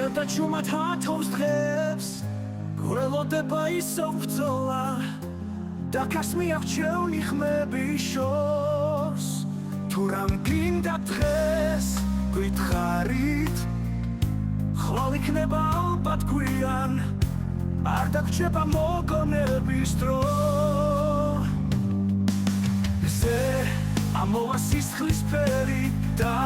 წერდა ჩუმად ათავს დღეს გველოდება ისევ ბრძოლა და კარს მიაღწევ ხმები შორს თუ რამ გინდა დღეს გვითხარით ხვალ იქნება ალბათ გვიან არ დაგრჩება მოგონების დრო ამოვა სისხლის ფერი და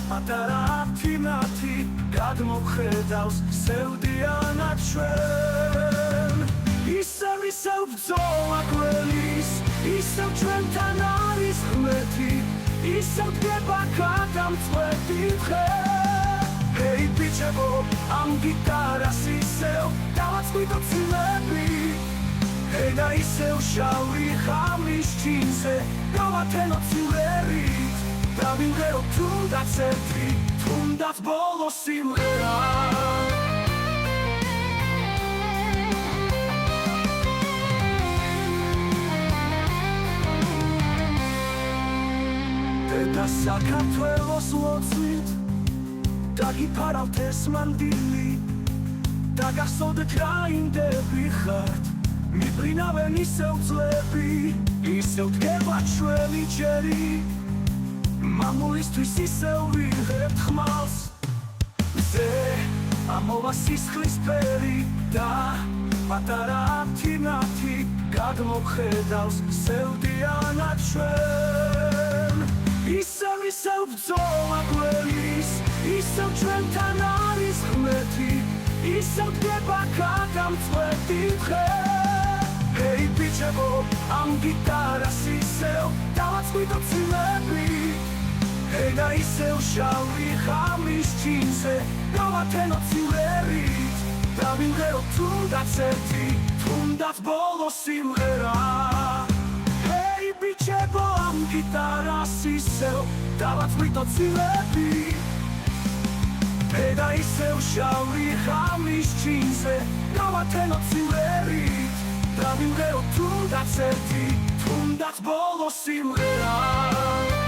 პატარა ათინათი გადმოხედავს სევდიანად ჩვენ ისევ ბრძოლა გველის ისევ ჩვენთან არის ღმერთი ისევ დგება გადამწყვეტი დღე ჰეი ბიჭებო ამ გიტარას ისევ დავაწყვიტო წილები და ისევ შავი ხამის ჩინზე გავათენო ცილერით და ვიმღერო თუნდაც ერთი თუნდაც ბოლო სიმღერა და საქართველოს ლოცვით დაგიფარავთ ეს მანდილი და გახსოვდეთ რა იმდები ხართ მიფრინავენ ისევ ძლები ისევ დგება ჩვენი ჯერი მამულისთვის ისევ ვიღებთ ხმალს ამოვა სისხლის ფერი და პატარა ათინათი გადმოხედავს სევდიანად ჩვენ ისევ ბრძოლა გველის ისევ ჩვენთან არის ღმერთი ისევ დგება გადამწყვეტი დღე ჰეი ბიჭებო ამ გიტარას ისევ დავაწყვიტო წილები და ისევ შავი ხამის ჩინზე გავათენო ცილერით და ვიმღერო თუნდაც ერთი თუნდაც ბოლო სიმღერა ჰეი ბიჭებო ამ გიტარას ისევ დავაწყვიტო წილები და ისევ შავი ხამის ჩინზე გავათენო ცილერით და ვიმღერო თუნდაც ერთი თუნდაც ბოლო სიმღერა